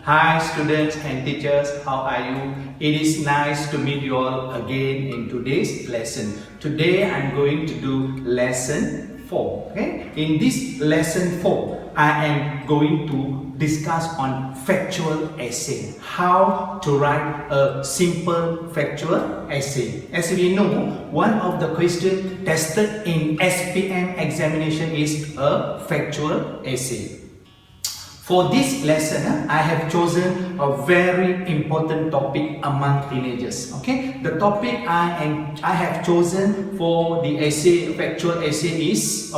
Hi students and teachers, how are you? It is nice to meet you all again in today's lesson. Today I'm going to do lesson 4. Okay? In this lesson 4, I am going to discuss on factual essay. How to write a simple factual essay. As we know, one of the questions tested in SPM examination is a factual essay. For this lesson, I have chosen a very important topic among teenagers. Okay, the topic I have chosen for the essay, factual essay is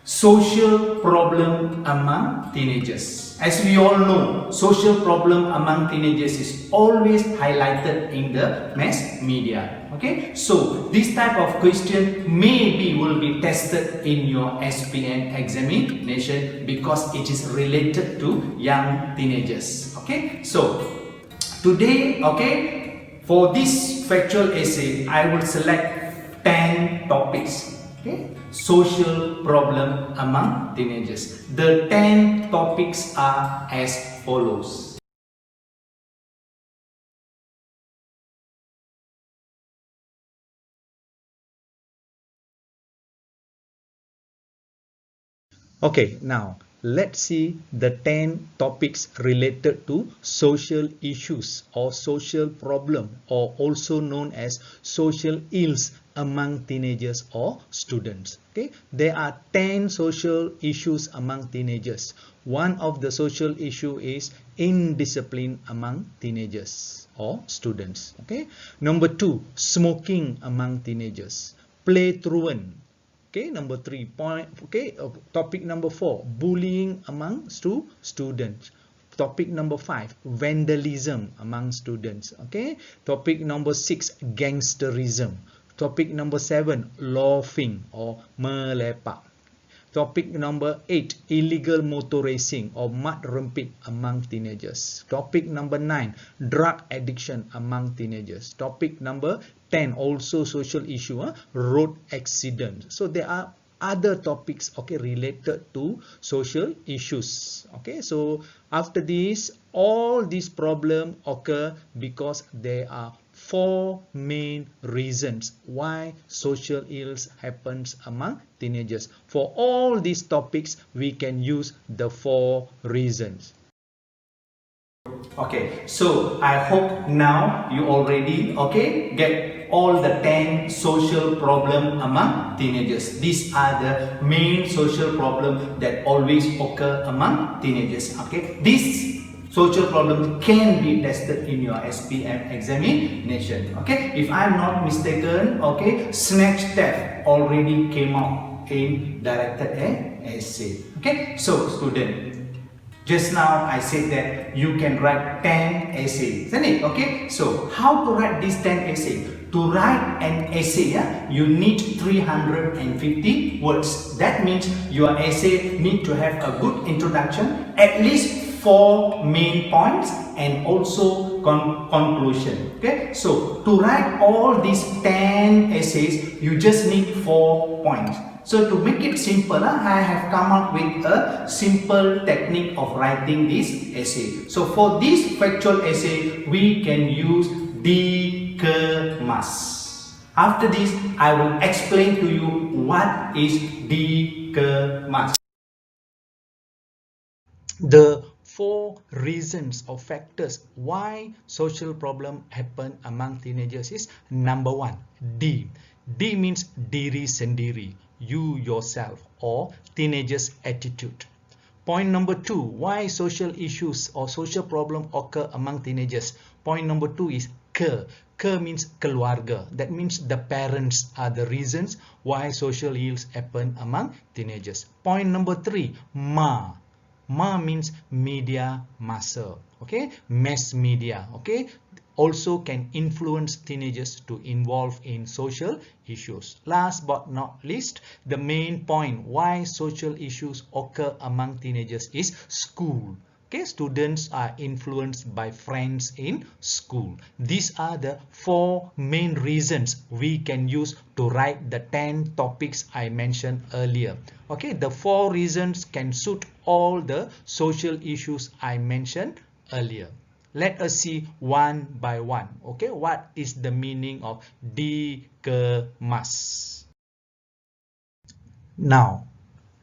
social problem among teenagers. As we all know, social problem among teenagers is always highlighted in the mass media. Okay, so this type of question maybe will be tested in your SPM examination because it is related to young teenagers. Okay, so today, for this factual essay, I will select 10 topics. Okay, social problem among teenagers. The 10 topics are as follows. Okay, now let's see the 10 topics related to social issues or social problem, or also known as social ills among teenagers or students. Okay, there are 10 social issues among teenagers. One of the social issue is indiscipline among teenagers or students. Okay, number 2, smoking among teenagers, play truant. Okay, number 3 point. Okay, topic number 4, bullying among students. Topic number 5, vandalism among students. Okay, topic number 6, gangsterism. Topic number 7, loafing or melepak. Topic number 8, illegal motor racing or mud rempit among teenagers. Topic number 9, drug addiction among teenagers. Topic number 10, also social issue, road accident. So there are other topics related to social issues. Okay, so after this, all these problems occur because there are 4 main reasons why social ills happens among teenagers. For all these topics, we can use the 4 reasons. Okay, so I hope now you already get all the 10 social problem among teenagers. These are the main social problem that always occur among teenagers. Okay, this social problem can be tested in your SPM examination. Okay, if I'm not mistaken, snatch theft already came out in directed essay. Okay, so student, just now I said that you can write 10 essays, isn't it? Okay, so how to write these 10 essays? To write an essay, you need 350 words. That means your essay need to have a good introduction, at least 4 main points, and also conclusion. Okay, so to write all these 10 essays, you just need 4 points. So to make it simple, I have come up with a simple technique of writing this essay. So for this factual essay, we can use dikemas. After this, I will explain to you what is dikemas. The 4 reasons or factors why social problem happen among teenagers is number 1, D. D means diri sendiri, you yourself, or teenagers attitude. Point number 2, why social issues or social problem occur among teenagers. Point number 2 is ke. Ke means keluarga. That means the parents are the reasons why social ills happen among teenagers. Point number 3, ma. Ma means media massa, mass media, also can influence teenagers to involve in social issues. Last but not least, the main point why social issues occur among teenagers is school. Okay, students are influenced by friends in school. These are the 4 main reasons we can use to write the 10 topics I mentioned earlier. Okay, the 4 reasons can suit all the social issues I mentioned earlier. Let us see one by one. Okay, what is the meaning of dikemas? Now,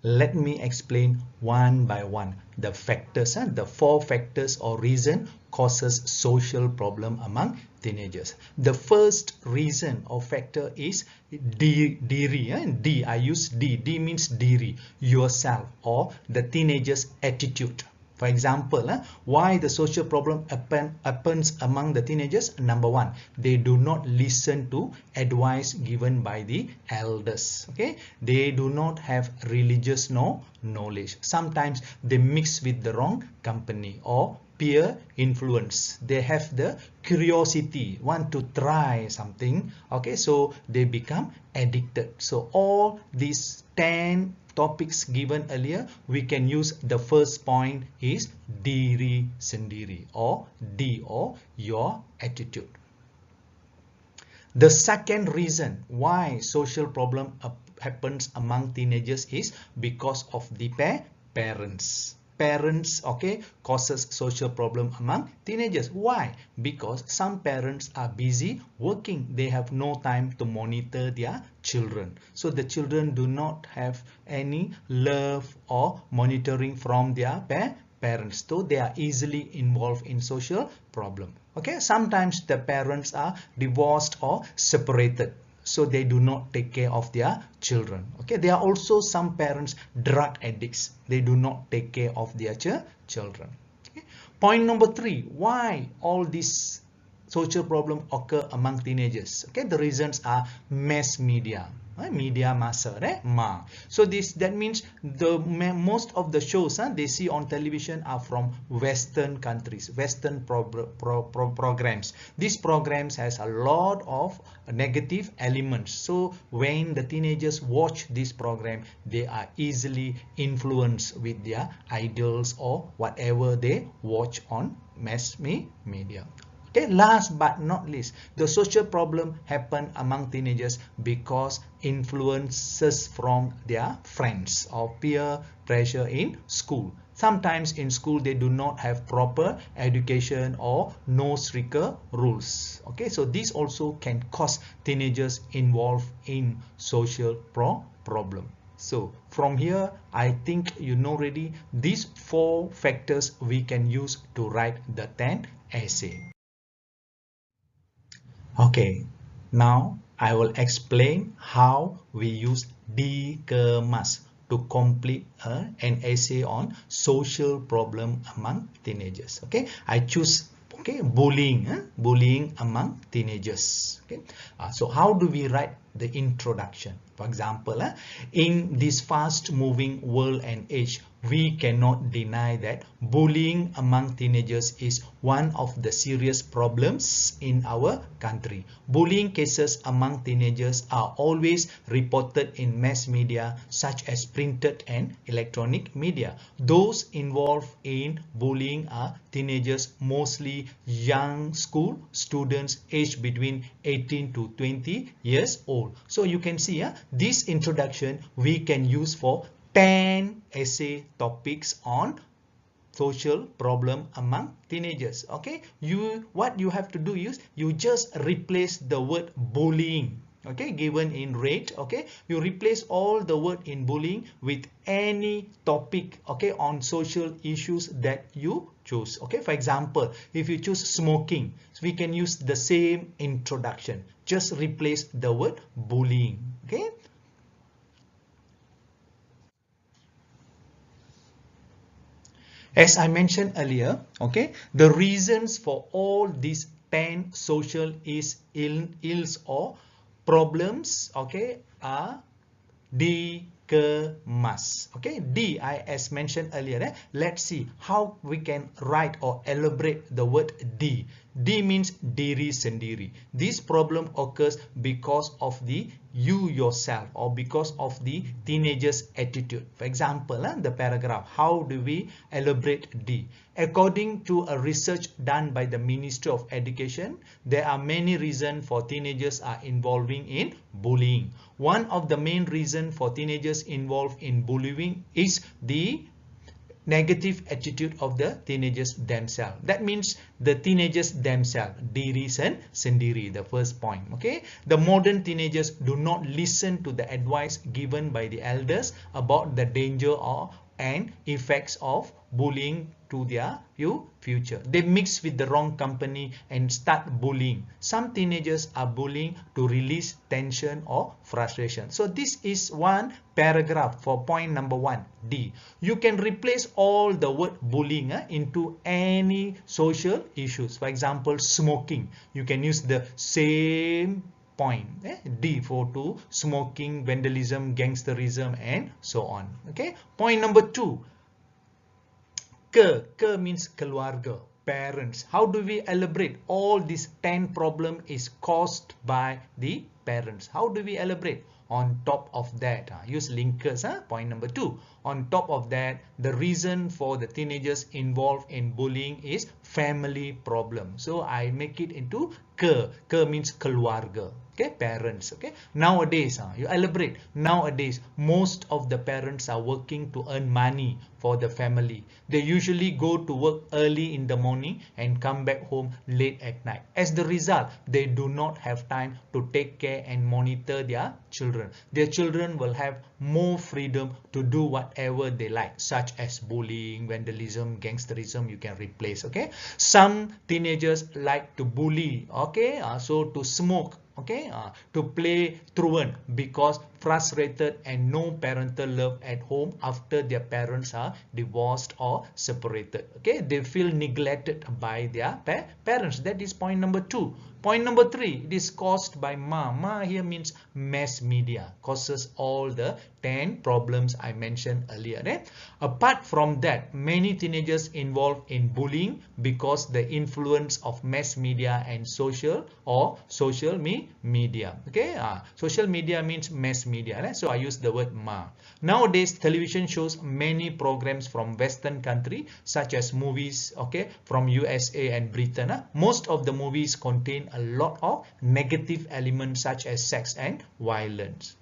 let me explain one by one the factors, the 4 factors or reason causes social problem among teenagers. The first reason or factor is diri. D, I use D. D means diri, yourself, or the teenager's attitude. For example, why the social problem happens among the teenagers? Number 1, they do not listen to advice given by the elders. Okay, they do not have religious knowledge. Sometimes they mix with the wrong company or peer influence. They have the curiosity, want to try something. Okay, so they become addicted. So all these 10 topics given earlier, we can use the first point is diri sendiri, or D, or your attitude. The second reason why social problem happens among teenagers is because of the parents. Parents, okay, causes social problem among teenagers. Why? Because some parents are busy working. They have no time to monitor their children. So the children do not have any love or monitoring from their parents. So they are easily involved in social problem. Okay, sometimes the parents are divorced or separated, so they do not take care of their children. Okay, there are also some parents drug addicts. They do not take care of their children. Okay. Point number 3, why all these social problems occur among teenagers? Okay, the reasons are mass media. Media massa, right? So that means most of the shows they see on television are from Western countries, Western programs. These programs has a lot of negative elements. So when the teenagers watch this program, they are easily influenced with their idols or whatever they watch on mass media. Okay, last but not least, the social problem happen among teenagers because influences from their friends or peer pressure in school. Sometimes in school they do not have proper education or no stricter rules. Okay, so this also can cause teenagers involved in social problem. So from here, I think you know already these 4 factors we can use to write the 10 essay. Okay, now I will explain how we use dikemas to complete an essay on social problem among teenagers. Okay, I choose bullying among teenagers. Okay, so how do we write the introduction? For example, in this fast moving world and age, we cannot deny that bullying among teenagers is one of the serious problems in our country. Bullying cases among teenagers are always reported in mass media such as printed and electronic media. Those involved in bullying are teenagers, mostly young school students aged between 18 to 20 years old. So you can see this introduction we can use for 10 essay topics on social problem among teenagers. Okay, what you have to do is you just replace the word bullying, okay, given in red. Okay, you replace all the word in bullying with any topic, okay, on social issues that you choose. Okay, for example, if you choose smoking, we can use the same introduction, just replace the word bullying. Okay, as I mentioned earlier, okay, the reasons for all these 10 social ills or problems, okay, are kemas. Okay, D, as mentioned earlier. Let's see how we can write or elaborate the word D. D means diri sendiri. This problem occurs because of the you yourself or because of the teenager's attitude. For example, the paragraph, how do we elaborate D? According to a research done by the Ministry of Education, there are many reasons for teenagers are involving in bullying. One of the main reasons for teenagers involved in bullying is the negative attitude of the teenagers themselves. That means the teenagers themselves, diri sendiri, the first point. Okay, the modern teenagers do not listen to the advice given by the elders about the danger and effects of bullying to their future. They mix with the wrong company and start bullying. Some teenagers are bullying to release tension or frustration. So this is one paragraph for point number 1, D. You can replace all the word bullying into any social issues. For example, smoking. You can use the same point, D, for to smoking, vandalism, gangsterism, and so on. Okay. Point number 2. Ke means keluarga, parents. How do we elaborate? All these 10 problem is caused by the parents. How do we elaborate? On top of that, use linkers. Point number 2. On top of that, the reason for the teenagers involved in bullying is family problem. So I make it into ke. Ke means keluarga. Okay, parents. Okay, nowadays, you elaborate. Nowadays, most of the parents are working to earn money for the family. They usually go to work early in the morning and come back home late at night. As the result, they do not have time to take care and monitor their children. Their children will have more freedom to do whatever they like, such as bullying, vandalism, gangsterism. You can replace. Okay, some teenagers like to bully. Okay, so to smoke. Okay, to play truant because frustrated and no parental love at home after their parents are divorced or separated. Okay, they feel neglected by their parents. That is point number 2. Point number 3, it is caused by Ma. Ma here means mass media, causes all the 10 problems I mentioned earlier. Apart from that, many teenagers involved in bullying because the influence of mass media and social media. Okay, social media means mass media. So I use the word Ma. Nowadays, television shows many programs from Western country, such as movies, okay, from USA and Britain. Most of the movies contain a lot of negative elements such as sex and violence.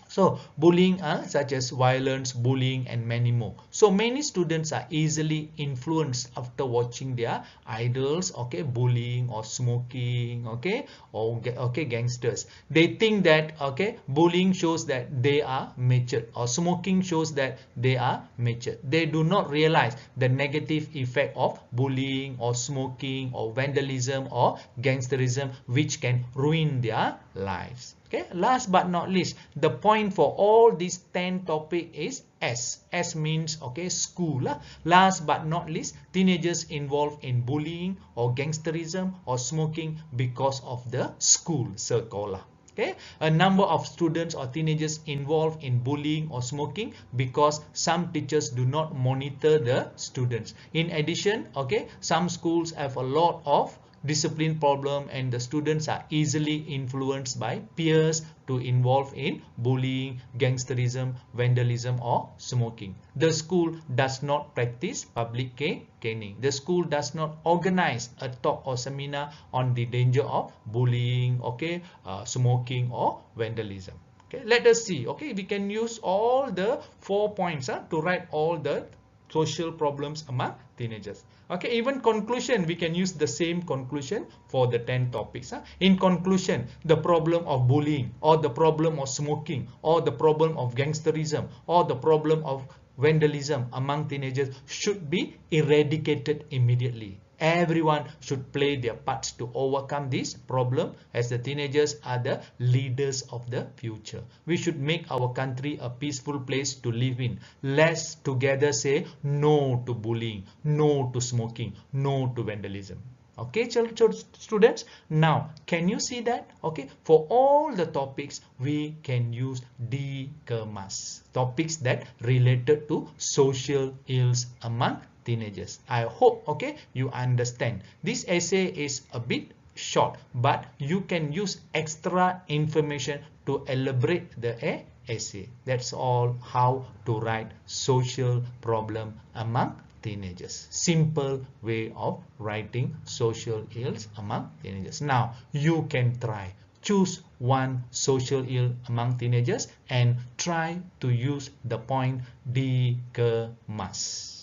So bullying such as violence, bullying, and many more. So many students are easily influenced after watching their idols, okay, bullying or smoking, okay, or okay, gangsters. They think that okay, bullying shows that they are mature, or smoking shows that they are mature. They do not realize the negative effect of bullying or smoking or vandalism or gangsterism, which can ruin their lives. Okay, last but not least, the point for all these 10 topics is S. S means okay, school. Last but not least, teenagers involved in bullying or gangsterism or smoking because of the school, sekolah. Okay, a number of students or teenagers involved in bullying or smoking because some teachers do not monitor the students. In addition, okay, some schools have a lot of discipline problem and the students are easily influenced by peers to involve in bullying, gangsterism, vandalism, or smoking. The school does not practice public caning. The school does not organize a talk or seminar on the danger of bullying, okay, smoking, or vandalism. Okay, let us see. Okay, we can use all the 4 points to write all the social problems among teenagers. Okay, even conclusion, we can use the same conclusion for the 10 topics. In conclusion, the problem of bullying or the problem of smoking or the problem of gangsterism or the problem of vandalism among teenagers should be eradicated immediately. Everyone should play their parts to overcome this problem, as the teenagers are the leaders of the future. We should make our country a peaceful place to live in. Let's together say no to bullying, no to smoking, no to vandalism. Okay, students, now can you see that? Okay, for all the topics we can use dikemas, topics that related to social ills among teenagers. I hope, okay, you understand. This essay is a bit short, but you can use extra information to elaborate the essay. That's all how to write social problem among teenagers. Simple way of writing social ills among teenagers. Now you can try. Choose one social ill among teenagers and try to use the point dikemas.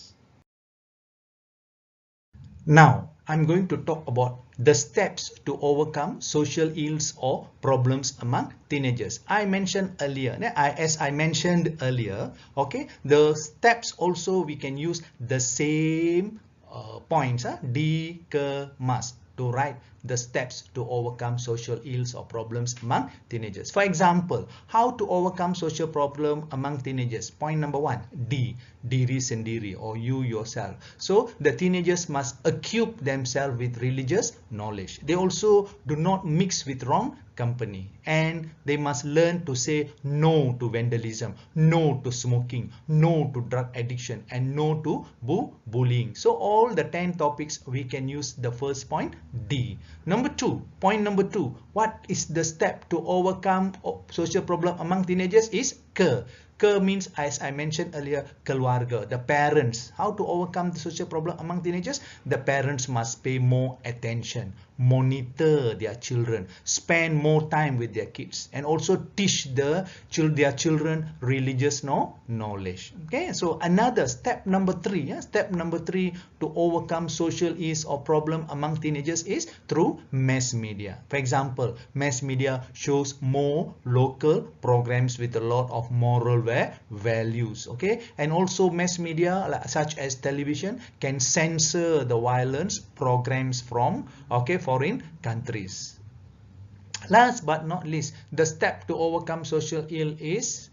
Now I'm going to talk about the steps to overcome social ills or problems among teenagers. As I mentioned earlier, okay, the steps also we can use the same points, dikemas, to write the steps to overcome social ills or problems among teenagers. For example, how to overcome social problem among teenagers? Point number 1, diri sendiri, or you yourself. So the teenagers must equip themselves with religious knowledge. They also do not mix with wrong company, and they must learn to say no to vandalism, no to smoking, no to drug addiction, and no to bullying. So all the 10 topics we can use the first point, D. Point number 2, what is the step to overcome social problem among teenagers is Ke. Ke means, as I mentioned earlier, keluarga, the parents. How to overcome the social problem among teenagers? The parents must pay more attention, monitor their children, spend more time with their kids, and also teach their children religious knowledge. Okay, so another step number 3, step number 3 to overcome social ills or problem among teenagers is through mass media. For example, mass media shows more local programs with a lot of moral values, okay, and also mass media such as television can censor the violence programs from foreign countries. Last but not least, the step to overcome social ill is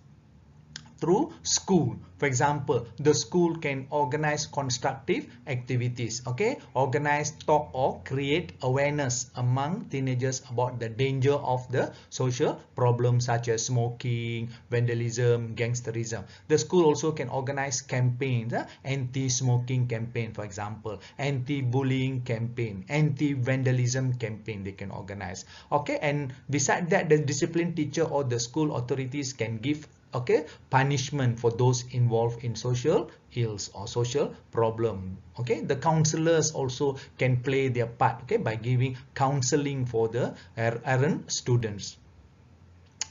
through school. For example, the school can organize constructive activities, okay, organize, talk, or create awareness among teenagers about the danger of the social problems such as smoking, vandalism, gangsterism. The school also can organize campaigns, anti-smoking campaign, for example, anti-bullying campaign, anti-vandalism campaign they can organize, okay. And beside that, the discipline teacher or the school authorities can give punishment for those involved in social ills or social problem. Okay, the counselors also can play their part, okay, by giving counseling for the errant students.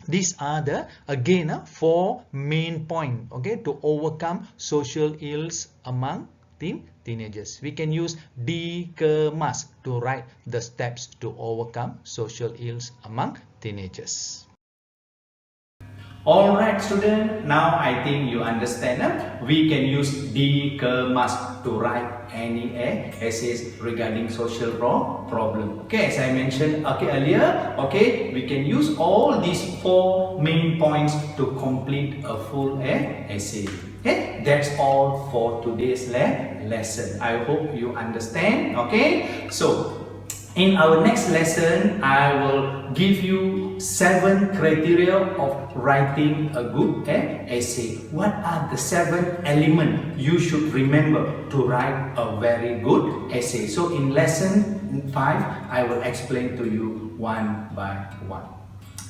These are the again 4 main points, okay, to overcome social ills among teenagers. We can use dikemas to write the steps to overcome social ills among teenagers. Alright student, now I think you understand. We can use dikemas to write any essays regarding social problem. Okay, as I mentioned earlier, okay, we can use all these 4 main points to complete a full essay. Okay, that's all for today's lesson. I hope you understand. Okay, so in our next lesson, I will give you 7 criteria of writing a good essay. What are the 7 elements you should remember to write a very good essay? So in lesson 5, I will explain to you one by one.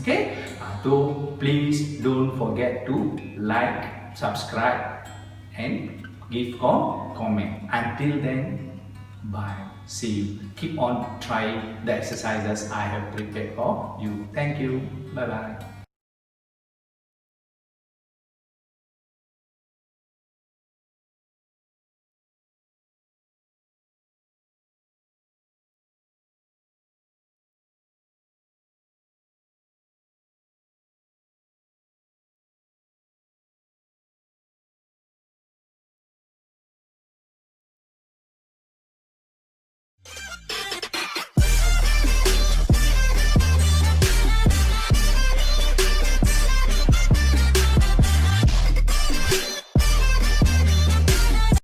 Okay? So please don't forget to like, subscribe, and give comment. Until then, bye. See you. Keep on trying the exercises I have prepared for you. Thank you. Bye bye.